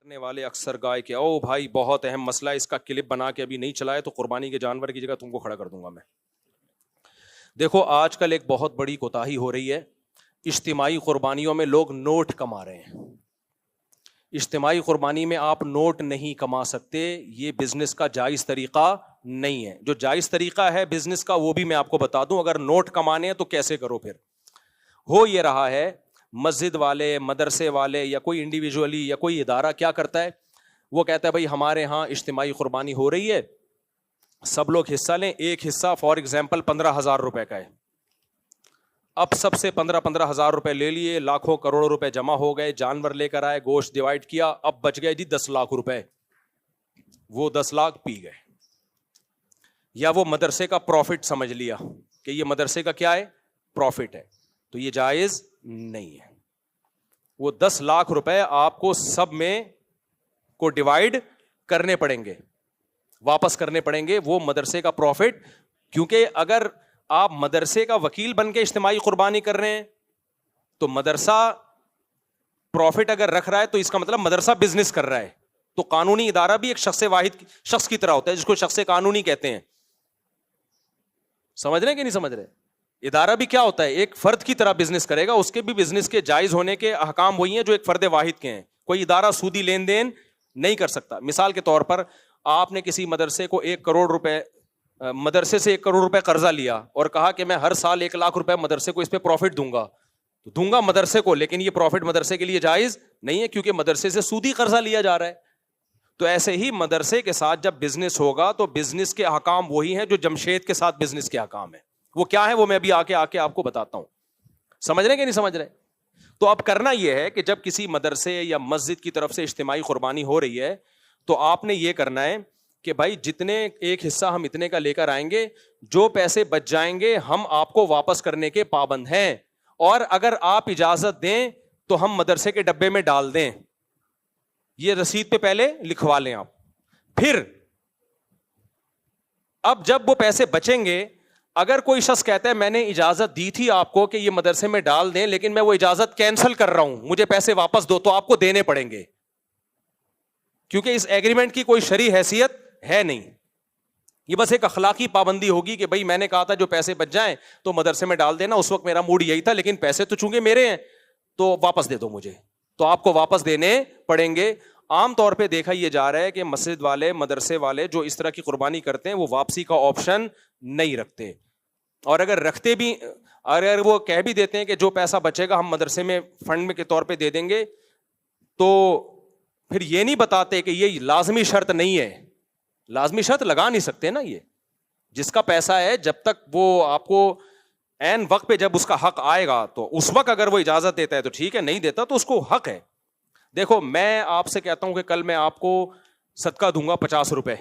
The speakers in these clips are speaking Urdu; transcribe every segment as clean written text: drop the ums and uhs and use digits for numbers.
کرنے والے اکثر گائے کہ او بھائی بہت اہم مسئلہ ہے, اس کا کلپ بنا کے ابھی نہیں چلائے تو قربانی کے جانور کی جگہ تم کو کھڑا کر دوں گا میں. دیکھو آج کل ایک بہت بڑی کوتاہی ہو رہی ہے, اجتماعی قربانیوں میں لوگ نوٹ کما رہے ہیں. اجتماعی قربانی میں آپ نوٹ نہیں کما سکتے, یہ بزنس کا جائز طریقہ نہیں ہے. جو جائز طریقہ ہے بزنس کا وہ بھی میں آپ کو بتا دوں. اگر نوٹ کمانے ہیں تو کیسے کرو. پھر ہو یہ رہا ہے مسجد والے, مدرسے والے یا کوئی انڈیویجولی یا کوئی ادارہ کیا کرتا ہے, وہ کہتا ہے بھائی ہمارے ہاں اجتماعی قربانی ہو رہی ہے, سب لوگ حصہ لیں. ایک حصہ فار ایگزامپل 15,000 روپے کا ہے. اب سب سے 15,000 روپے لے لیے, لاکھوں کروڑوں روپے جمع ہو گئے, جانور لے کر آئے, گوشت ڈیوائڈ کیا, اب بچ گئے جی 10 لاکھ روپے. وہ 10 لاکھ پی گئے. یا وہ مدرسے کا پروفٹ سمجھ لیا کہ یہ مدرسے کا کیا ہے, پروفٹ ہے, تو یہ جائز نہیں ہے. وہ 10 لاکھ روپے آپ کو سب میں کو ڈیوائڈ کرنے پڑیں گے, واپس کرنے پڑیں گے وہ مدرسے کا پروفٹ. کیونکہ اگر آپ مدرسے کا وکیل بن کے اجتماعی قربانی کر رہے ہیں تو مدرسہ پروفٹ اگر رکھ رہا ہے تو اس کا مطلب مدرسہ بزنس کر رہا ہے. تو قانونی ادارہ بھی ایک شخص واحد شخص کی طرح ہوتا ہے, جس کو شخص قانونی کہتے ہیں. سمجھ رہے ہیں کہ نہیں سمجھ رہے؟ ادارہ بھی کیا ہوتا ہے, ایک فرد کی طرح بزنس کرے گا. اس کے بھی بزنس کے جائز ہونے کے احکام وہی ہیں جو ایک فرد واحد کے ہیں. کوئی ادارہ سودی لین دین نہیں کر سکتا. مثال کے طور پر آپ نے کسی مدرسے کو 1 کروڑ روپے, مدرسے سے 1 کروڑ روپے قرضہ لیا اور کہا کہ میں ہر سال 1 لاکھ روپے مدرسے کو اس پہ پروفٹ دوں گا, تو دوں گا مدرسے کو, لیکن یہ پروفٹ مدرسے کے لیے جائز نہیں ہے کیونکہ مدرسے سے سودی قرضہ لیا جا رہا ہے. تو ایسے ہی مدرسے کے ساتھ جب بزنس ہوگا تو بزنس کے احکام وہی ہیں جو جمشید کے ساتھ بزنس کے احکام ہیں. وہ کیا ہے وہ میں ابھی آ کے آپ کو بتاتا ہوں. سمجھ رہے کہ نہیں سمجھ رہے؟ تو اب کرنا یہ ہے کہ جب کسی مدرسے یا مسجد کی طرف سے اجتماعی قربانی ہو رہی ہے تو آپ نے یہ کرنا ہے کہ بھائی جتنے ایک حصہ ہم اتنے کا لے کر آئیں گے, جو پیسے بچ جائیں گے ہم آپ کو واپس کرنے کے پابند ہیں, اور اگر آپ اجازت دیں تو ہم مدرسے کے ڈبے میں ڈال دیں. یہ رسید پہ پہلے لکھوا لیں آپ. پھر اب جب وہ پیسے بچیں گے, اگر کوئی شخص کہتا ہے میں نے اجازت دی تھی آپ کو کہ یہ مدرسے میں ڈال دیں لیکن میں وہ اجازت کینسل کر رہا ہوں, مجھے پیسے واپس دو, تو آپ کو دینے پڑیں گے, کیونکہ اس ایگریمنٹ کی کوئی شرعی حیثیت ہے نہیں. یہ بس ایک اخلاقی پابندی ہوگی کہ بھائی میں نے کہا تھا جو پیسے بچ جائیں تو مدرسے میں ڈال دینا, اس وقت میرا موڈ یہی تھا, لیکن پیسے تو چونکہ میرے ہیں تو واپس دے دو مجھے, تو آپ کو واپس دینے پڑیں گے. عام طور پہ دیکھا یہ جا رہا ہے کہ مسجد والے, مدرسے والے جو اس طرح کی قربانی کرتے ہیں وہ واپسی کا آپشن نہیں رکھتے, اور اگر رکھتے بھی, اگر وہ کہہ بھی دیتے ہیں کہ جو پیسہ بچے گا ہم مدرسے میں فنڈ میں کے طور پہ دے دیں گے, تو پھر یہ نہیں بتاتے کہ یہ لازمی شرط نہیں ہے. لازمی شرط لگا نہیں سکتے نا. یہ جس کا پیسہ ہے جب تک وہ آپ کو عین وقت پہ جب اس کا حق آئے گا تو اس وقت اگر وہ اجازت دیتا ہے تو ٹھیک ہے, نہیں دیتا تو اس کو حق ہے. دیکھو میں آپ سے کہتا ہوں کہ کل میں آپ کو صدقہ دوں گا 50 روپے,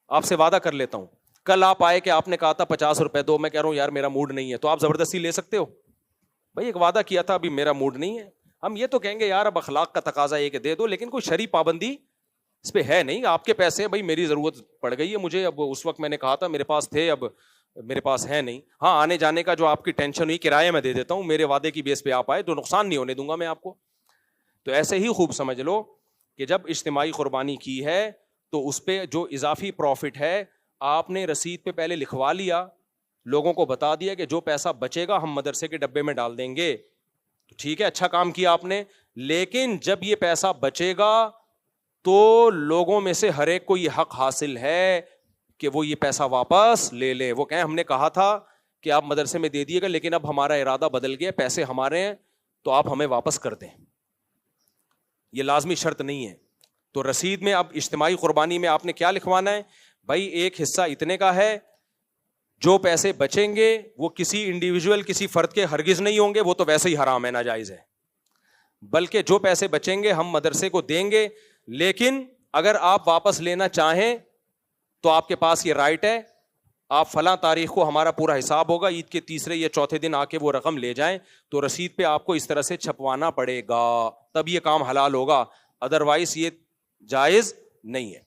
آپ سے وعدہ کر لیتا ہوں. کل آپ آئے کہ آپ نے کہا تھا 50 روپے دو, میں کہہ رہا ہوں یار میرا موڈ نہیں ہے, تو آپ زبردستی لے سکتے ہو؟ بھائی ایک وعدہ کیا تھا, ابھی میرا موڈ نہیں ہے. ہم یہ تو کہیں گے یار اب اخلاق کا تقاضا یہ کہ دے دو, لیکن کوئی شرعی پابندی اس پہ ہے نہیں. آپ کے پیسے بھائی میری ضرورت پڑ گئی ہے مجھے, اب اس وقت میں نے کہا تھا میرے پاس تھے, اب میرے پاس ہے نہیں. ہاں آنے جانے کا جو آپ کی ٹینشن ہوئی کرایہ میں دے دیتا ہوں, میرے وعدے کی بیس پہ آپ آئے تو نقصان نہیں ہونے دوں گا میں آپ کو. تو ایسے ہی خوب سمجھ لو کہ جب اجتماعی قربانی کی ہے تو اس پہ جو اضافی پروفٹ ہے آپ نے رسید پہ پہلے لکھوا لیا, لوگوں کو بتا دیا کہ جو پیسہ بچے گا ہم مدرسے کے ڈبے میں ڈال دیں گے. تو ٹھیک ہے, اچھا کام کیا آپ نے. لیکن جب یہ پیسہ بچے گا تو لوگوں میں سے ہر ایک کو یہ حق حاصل ہے کہ وہ یہ پیسہ واپس لے لے. وہ کہیں ہم نے کہا تھا کہ آپ مدرسے میں دے دیے گا لیکن اب ہمارا ارادہ بدل گیا, پیسے ہمارے ہیں تو آپ ہمیں واپس کر دیں. یہ لازمی شرط نہیں ہے. تو رسید میں اب اجتماعی قربانی میں آپ نے کیا لکھوانا ہے, بھائی ایک حصہ اتنے کا ہے, جو پیسے بچیں گے وہ کسی انڈیویجول کسی فرد کے ہرگز نہیں ہوں گے, وہ تو ویسے ہی حرام ہے, ناجائز ہے. بلکہ جو پیسے بچیں گے ہم مدرسے کو دیں گے, لیکن اگر آپ واپس لینا چاہیں تو آپ کے پاس یہ رائٹ ہے, آپ فلاں تاریخ کو ہمارا پورا حساب ہوگا, عید کے تیسرے یا چوتھے دن آ کے وہ رقم لے جائیں, تو رسید پہ آپ کو اس طرح سے چھپوانا پڑے گا, تب یہ کام حلال ہوگا, ادروائز یہ جائز نہیں ہے.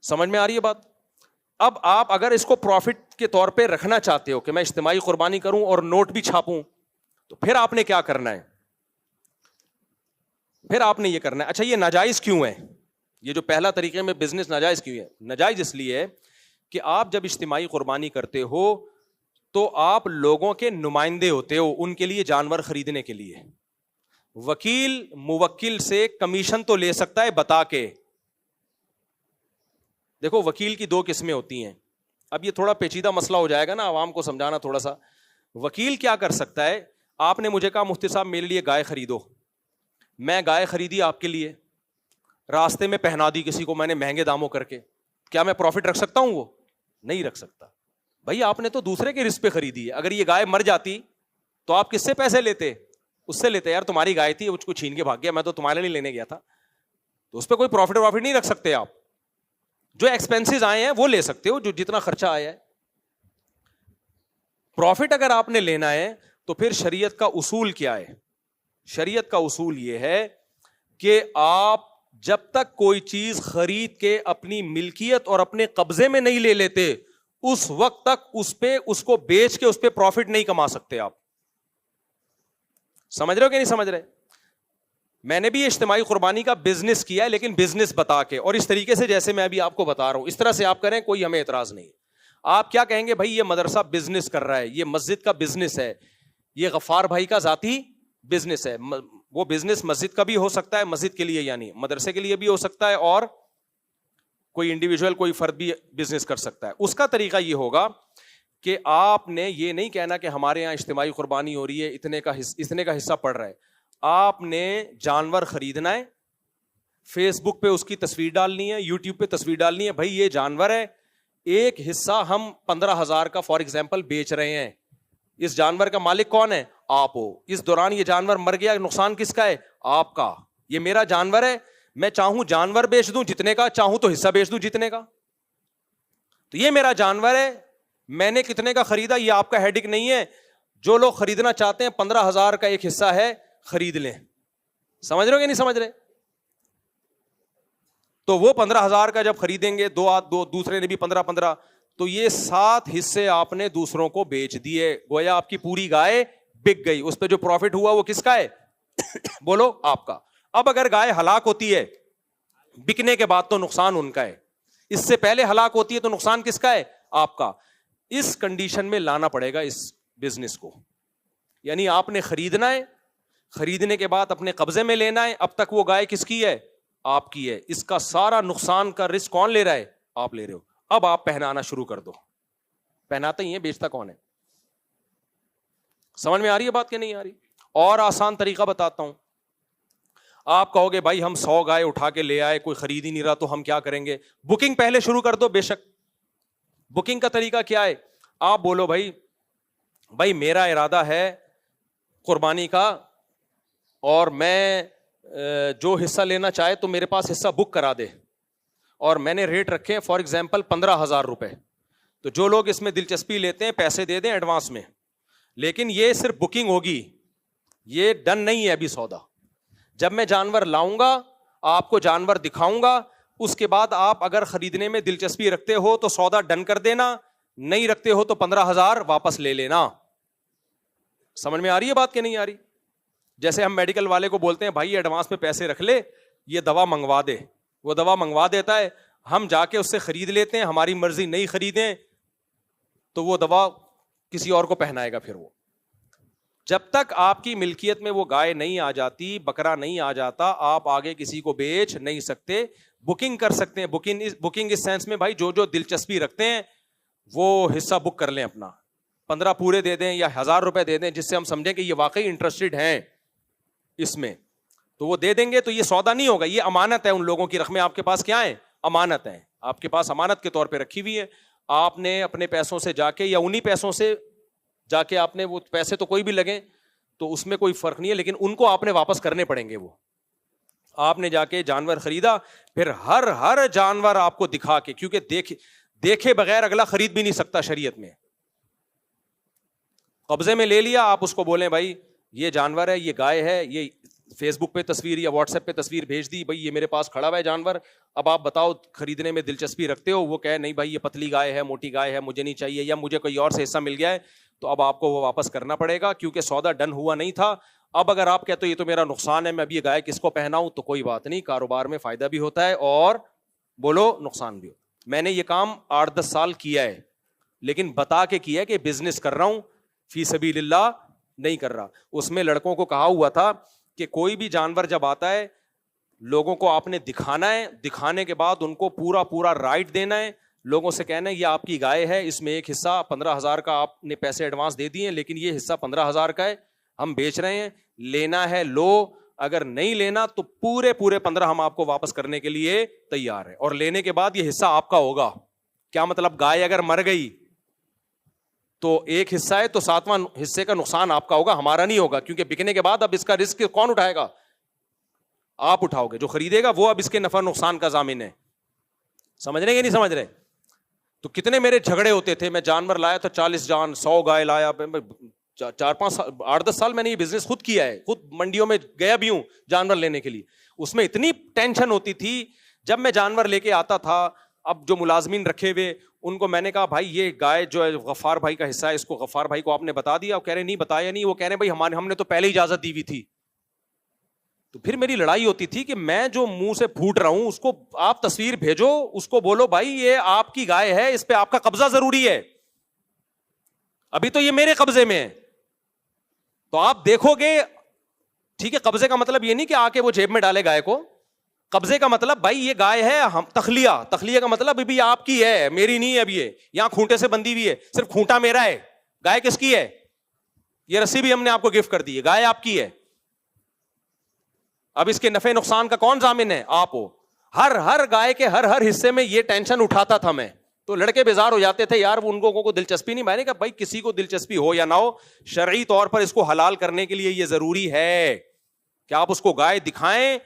سمجھ میں آ رہی ہے بات؟ اب آپ اگر اس کو پروفٹ کے طور پہ رکھنا چاہتے ہو کہ میں اجتماعی قربانی کروں اور نوٹ بھی چھاپوں, تو پھر آپ نے کیا کرنا ہے, پھر آپ نے یہ کرنا ہے. اچھا یہ ناجائز کیوں ہے؟ یہ جو پہلا طریقے میں بزنس ناجائز کیوں ہے؟ ناجائز اس لیے ہے کہ آپ جب اجتماعی قربانی کرتے ہو تو آپ لوگوں کے نمائندے ہوتے ہو ان کے لیے جانور خریدنے کے لیے. وکیل موکل سے کمیشن تو لے سکتا ہے بتا کے. دیکھو وکیل کی دو قسمیں ہوتی ہیں. اب یہ تھوڑا پیچیدہ مسئلہ ہو جائے گا نا, عوام کو سمجھانا تھوڑا سا. وکیل کیا کر سکتا ہے؟ آپ نے مجھے کہا مفتی صاحب میرے لیے گائے خریدو, میں گائے خریدی آپ کے لیے, راستے میں پہنا دی کسی کو میں نے مہنگے داموں کر کے, کیا میں پروفٹ رکھ سکتا ہوں؟ وہ نہیں رکھ سکتا. بھائی آپ نے تو دوسرے کے رزق پہ خریدی ہے. اگر یہ گائے مر جاتی تو آپ کس سے پیسے لیتے؟ اس سے لیتے. یار تمہاری گائے تھی, اس کو چھین کے بھاگ گیا, میں تو تمہارے لیے لینے گیا تھا. تو اس پہ کوئی پروفٹ نہیں رکھ سکتے آپ. جو ایکسپینسز آئے ہیں وہ لے سکتے ہو, جو جتنا خرچہ آیا ہے. پروفٹ اگر آپ نے لینا ہے تو پھر شریعت کا اصول کیا ہے؟ شریعت کا اصول یہ ہے کہ آپ جب تک کوئی چیز خرید کے اپنی ملکیت اور اپنے قبضے میں نہیں لے لیتے اس وقت تک اس کو بیچ کے اس پہ پروفٹ نہیں کما سکتے آپ. سمجھ رہے ہو کہ نہیں سمجھ رہے؟ میں نے بھی اجتماعی قربانی کا بزنس کیا ہے, لیکن بزنس بتا کے, اور اس طریقے سے جیسے میں ابھی آپ کو بتا رہا ہوں اس طرح سے آپ کریں, کوئی ہمیں اعتراض نہیں. آپ کیا کہیں گے؟ بھائی یہ مدرسہ بزنس کر رہا ہے, یہ مسجد کا بزنس ہے, یہ غفار بھائی کا ذاتی بزنس ہے. وہ بزنس مسجد کا بھی ہو سکتا ہے, مسجد کے لیے یعنی مدرسے کے لیے بھی ہو سکتا ہے, اور کوئی انڈیویجول کوئی فرد بھی بزنس کر سکتا ہے. اس کا طریقہ یہ ہوگا کہ آپ نے یہ نہیں کہنا کہ ہمارے یہاں اجتماعی قربانی ہو رہی ہے, اتنے کا حصہ پڑ رہا ہے. آپ نے جانور خریدنا ہے, فیس بک پہ اس کی تصویر ڈالنی ہے, یوٹیوب پہ تصویر ڈالنی ہے, بھائی یہ جانور ہے, ایک حصہ ہم 15,000 کا فار ایگزامپل بیچ رہے ہیں. اس جانور کا مالک کون ہے؟ آپ ہو. اس دوران یہ جانور مر گیا, نقصان کس کا ہے؟ آپ کا. یہ میرا جانور ہے, میں چاہوں جانور بیچ دوں جتنے کا, چاہوں تو حصہ بیچ دوں جتنے کا. تو یہ میرا جانور ہے, میں نے کتنے کا خریدا یہ آپ کا ہیڈک نہیں ہے. جو لوگ خریدنا چاہتے ہیں 15,000 کا ایک حصہ ہے, خرید لیں. سمجھ رہے ہو کہ نہیں سمجھ رہے؟ تو وہ 15,000 کا جب خریدیں گے, دو دوسرے نے بھی 15,000, تو یہ 7 حصے آپ نے دوسروں کو بیچ دیے, گویا آپ کی پوری گائے بک گئی. اس پہ جو پروفٹ ہوا وہ کس کا ہے؟ بولو, آپ کا. اب اگر گائے ہلاک ہوتی ہے بکنے کے بعد تو نقصان ان کا ہے, اس سے پہلے ہلاک ہوتی ہے تو نقصان کس کا ہے؟ آپ کا. اس کنڈیشن میں لانا پڑے گا اس بزنس کو, یعنی آپ نے خریدنا ہے, خریدنے کے بعد اپنے قبضے میں لینا ہے. اب تک وہ گائے کس کی ہے؟ آپ کی ہے. اس کا سارا نقصان کا رسک کون لے رہا ہے؟ آپ لے رہے ہو. اب آپ پہنانا شروع کر دو. پہناتے ہی ہیں, بیچتا کون ہے؟ سمجھ میں آ رہی ہے بات کہ نہیں آ رہی؟ اور آسان طریقہ بتاتا ہوں. آپ کہو گے بھائی ہم 100 گائے اٹھا کے لے آئے, کوئی خرید ہی نہیں رہا, تو ہم کیا کریں گے؟ بکنگ پہلے شروع کر دو. بے شک بکنگ کا طریقہ کیا ہے؟ آپ بولو بھائی میرا ارادہ ہے قربانی کا, اور میں جو حصہ لینا چاہے تو میرے پاس حصہ بک کرا دے, اور میں نے ریٹ رکھے فار ایگزامپل 15,000 روپے. تو جو لوگ اس میں دلچسپی لیتے ہیں پیسے دے دیں ایڈوانس میں, لیکن یہ صرف بکنگ ہوگی, یہ ڈن نہیں ہے ابھی سودا. جب میں جانور لاؤں گا, آپ کو جانور دکھاؤں گا, اس کے بعد آپ اگر خریدنے میں دلچسپی رکھتے ہو تو سودا ڈن کر دینا, نہیں رکھتے ہو تو 15,000 واپس لے لینا. سمجھ میں آ رہی ہے بات کہ نہیں آ رہی؟ جیسے ہم میڈیکل والے کو بولتے ہیں بھائی ایڈوانس میں پیسے رکھ لے, یہ دوا منگوا دے, وہ دوا منگوا دیتا ہے, ہم جا کے اس سے خرید لیتے ہیں, ہماری مرضی نہیں خریدیں تو وہ دوا کسی اور کو پہنائے گا. پھر وہ جب تک آپ کی ملکیت میں وہ گائے نہیں آ جاتی, بکرا نہیں آ جاتا, آپ آگے کسی کو بیچ نہیں سکتے. بکنگ کر سکتے ہیں, بکنگ اس سینس میں بھائی جو دلچسپی رکھتے ہیں وہ حصہ بک کر لیں اپنا, 15 پورے دے دیں یا 1,000 روپے دے دیں, جس سے ہم سمجھیں کہ یہ واقعی انٹرسٹڈ ہیں اس میں, تو وہ دے دیں گے. تو یہ سودا نہیں ہوگا, یہ امانت ہے. ان لوگوں کی رقمیں آپ کے پاس کیا ہیں؟ امانت ہیں. آپ کے پاس امانت کے طور پہ رکھی ہوئی ہے. آپ نے اپنے پیسوں سے جا کے یا انہی پیسوں سے جا کے, آپ نے وہ پیسے تو کوئی بھی لگیں تو اس میں کوئی فرق نہیں ہے, لیکن ان کو آپ نے واپس کرنے پڑیں گے. وہ آپ نے جا کے جانور خریدا, پھر ہر جانور آپ کو دکھا کے, کیونکہ دیکھے بغیر اگلا خرید بھی نہیں سکتا شریعت میں. قبضے میں لے لیا, آپ اس کو بولیں بھائی یہ جانور ہے, یہ گائے ہے, یہ فیس بک پہ تصویر یا واٹس ایپ پہ تصویر بھیج دی, بھائی یہ میرے پاس کھڑا ہوا ہے جانور, اب آپ بتاؤ خریدنے میں دلچسپی رکھتے ہو؟ وہ کہے نہیں بھائی یہ پتلی گائے ہے, موٹی گائے ہے, مجھے نہیں چاہیے, یا مجھے کوئی اور سے حصہ مل گیا ہے, تو اب آپ کو وہ واپس کرنا پڑے گا, کیونکہ سودا ڈن ہوا نہیں تھا. اب اگر آپ کہتے ہو یہ تو میرا نقصان ہے, میں اب یہ گائے کس کو پہناؤں, تو کوئی بات نہیں, کاروبار میں فائدہ بھی ہوتا ہے اور بولو نقصان بھی ہوتا ہے. میں نے یہ کام 8-10 سال کیا ہے, لیکن بتا کے کیا ہے کہ بزنس کر رہا ہوں, فی سبیل اللہ نہیں کر رہا. اس میں لڑکوں کو کہا ہوا تھا کہ کوئی بھی جانور جب آتا ہے لوگوں کو آپ نے دکھانا ہے, دکھانے کے بعد ان کو پورا پورا رائٹ دینا ہے, لوگوں سے کہنا ہے یہ آپ کی گائے ہے, اس میں ایک حصہ 15,000 کا آپ نے پیسے ایڈوانس دے دیے, لیکن یہ حصہ 15,000 کا ہے, ہم بیچ رہے ہیں, لینا ہے لو, اگر نہیں لینا تو پورے 15 ہم آپ کو واپس کرنے کے لیے تیار ہے, اور لینے کے بعد یہ حصہ آپ کا ہوگا. کیا مطلب, گائے اگر مر گئی تو ایک حصہ ہے تو 7واں حصے کا نقصان آپ کا ہوگا, ہمارا نہیں ہوگا, کیونکہ بکنے کے بعد اب اس کا رسک کون اٹھائے گا, آپ اٹھاؤ گے, جو خریدے گا وہ اب اس کے نفع نقصان کا ضامن ہے. سمجھ رہے کہ نہیں سمجھ رہے؟ تو کتنے میرے جھگڑے ہوتے تھے, میں جانور لایا تو 40 جان 100 گائے لایا, 4-5-8-10 سال میں نے یہ بزنس خود کیا ہے, خود منڈیوں میں گیا بھی ہوں جانور لینے کے لیے. اس میں اتنی ٹینشن ہوتی تھی جب میں جانور لے کے آتا تھا. اب جو ملازمین رکھے ہوئے ان کو میں نے کہا بھائی یہ گائے جو ہے غفار بھائی کا حصہ ہے, اس کو غفار بھائی کو آپ نے بتا دیا؟ وہ کہہ رہے نہیں بتایا نہیں. وہ کہہ رہے بھائی ہم نے تو پہلے اجازت دی ہوئی تھی. تو پھر میری لڑائی ہوتی تھی کہ میں جو منہ سے پھوٹ رہا ہوں اس کو آپ تصویر بھیجو, اس کو بولو بھائی یہ آپ کی گائے ہے, اس پہ آپ کا قبضہ ضروری ہے, ابھی تو یہ میرے قبضے میں ہے. تو آپ دیکھو گے, ٹھیک ہے, قبضے کا مطلب یہ نہیں کہ آ کے وہ جیب میں ڈالے گائے کو, قبضے کا مطلب بھائی یہ گائے ہے, ہم تخلیہ کا مطلب ابھی آپ کی ہے, میری نہیں ہے. اب یہ یہاں کھونٹے سے بندھی ہوئی ہے, صرف کھونٹا میرا ہے, گائے کس کی ہے؟ یہ رسی بھی ہم نے آپ کو گفٹ کر دی ہے, گائے آپ کی ہے. اب اس کے نفع نقصان کا کون ضامن ہے؟ آپ ہو. ہر گائے کے ہر حصے میں یہ ٹینشن اٹھاتا تھا میں. تو لڑکے بیزار ہو جاتے تھے یار, ان کو دلچسپی نہیں. میں نے کہا بھائی کسی کو دلچسپی ہو یا نہ ہو, شرعی طور پر اس کو حلال کرنے کے لیے یہ ضروری ہے کہ آپ اس کو گائے دکھائیں,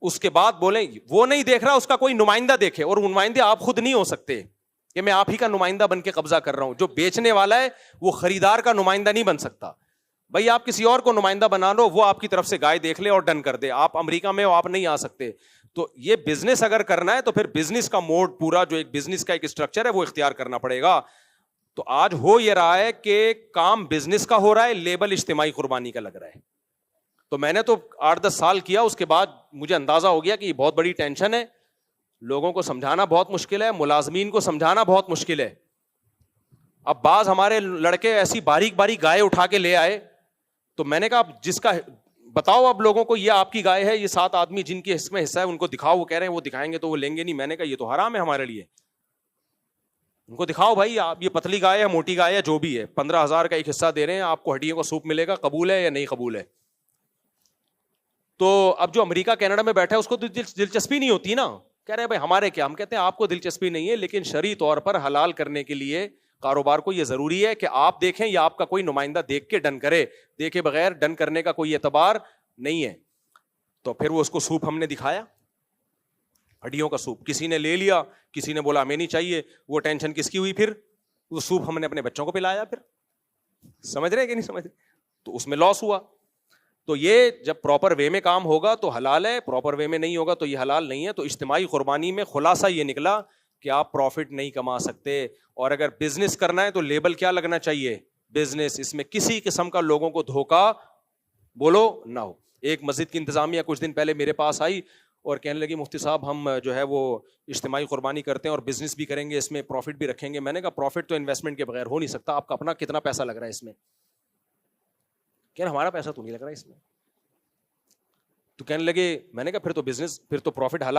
اس کے بعد بولیں. وہ نہیں دیکھ رہا, اس کا کوئی نمائندہ دیکھے, اور نمائندے آپ خود نہیں ہو سکتے کہ میں آپ ہی کا نمائندہ بن کے قبضہ کر رہا ہوں. جو بیچنے والا ہے وہ خریدار کا نمائندہ نہیں بن سکتا. بھائی آپ کسی اور کو نمائندہ بنا لو, وہ آپ کی طرف سے گائے دیکھ لے اور ڈن کر دے. آپ امریکہ میں ہو, آپ نہیں آ سکتے. تو یہ بزنس اگر کرنا ہے تو پھر بزنس کا موڈ, پورا جو ایک بزنس کا ایک اسٹرکچر ہے وہ اختیار کرنا پڑے گا. تو آج ہو یہ رہا ہے کہ کام بزنس کا ہو رہا ہے, لیبل اجتماعی قربانی کا لگ رہا ہے. تو میں نے تو 8-10 سال کیا, اس کے بعد مجھے اندازہ ہو گیا کہ یہ بہت بڑی ٹینشن ہے, لوگوں کو سمجھانا بہت مشکل ہے, ملازمین کو سمجھانا بہت مشکل ہے. اب بعض ہمارے لڑکے ایسی باریک گائے اٹھا کے لے آئے, تو میں نے کہا جس کا بتاؤ اب لوگوں کو یہ آپ کی گائے ہے, یہ 7 آدمی جن کے اس میں حصہ ہے ان کو دکھاؤ. وہ کہہ رہے ہیں وہ دکھائیں گے تو وہ لیں گے نہیں. میں نے کہا یہ تو حرام ہے ہمارے لیے, ان کو دکھاؤ بھائی آپ, یہ پتلی گائے ہے موٹی گائے ہے جو بھی ہے, 15,000 کا ایک حصہ دے رہے ہیں, آپ کو ہڈیوں کا سوپ ملے گا, قبول ہے یا نہیں قبول ہے؟ تو اب جو امریکہ کینیڈا میں بیٹھا ہے اس کو تو دلچسپی نہیں ہوتی نا, کہہ رہے ہیں بھائی ہمارے کیا. ہم کہتے ہیں آپ کو دلچسپی نہیں ہے, لیکن شرعی طور پر حلال کرنے کے لیے کاروبار کو یہ ضروری ہے کہ آپ دیکھیں یا آپ کا کوئی نمائندہ دیکھ کے ڈن کرے, دیکھے بغیر ڈن کرنے کا کوئی اعتبار نہیں ہے. تو پھر وہ اس کو سوپ ہم نے دکھایا, ہڈیوں کا سوپ, کسی نے لے لیا, کسی نے بولا ہمیں نہیں چاہیے. وہ ٹینشن کس کی ہوئی؟ پھر وہ سوپ ہم نے اپنے بچوں کو پلایا. پھر سمجھ رہے کہ نہیں سمجھ رہے؟ تو اس میں لاس ہوا. تو یہ جب پراپر وے میں کام ہوگا تو حلال ہے, پراپر وے میں نہیں ہوگا تو یہ حلال نہیں ہے. تو اجتماعی قربانی میں خلاصہ یہ نکلا کہ آپ پروفٹ نہیں کما سکتے, اور اگر بزنس کرنا ہے تو لیبل کیا لگنا چاہیے؟ بزنس. اس میں کسی قسم کا لوگوں کو دھوکا بولو نہ ہو. ایک مسجد کی انتظامیہ کچھ دن پہلے میرے پاس آئی اور کہنے لگی مفتی صاحب ہم جو ہے وہ اجتماعی قربانی کرتے ہیں اور بزنس بھی کریں گے, اس میں پروفٹ بھی رکھیں گے. میں نے کہا پروفٹ تو انویسٹمنٹ کے بغیر ہو نہیں سکتا, آپ کا اپنا کتنا پیسہ لگ رہا ہے اس میں؟ کہہ رہے ہمارا پیسہ تو نہیں لگ رہا اس میں. تو کہنے لگے, میں نے کہا پھر تو بزنس, پھر تو پروفٹ حلال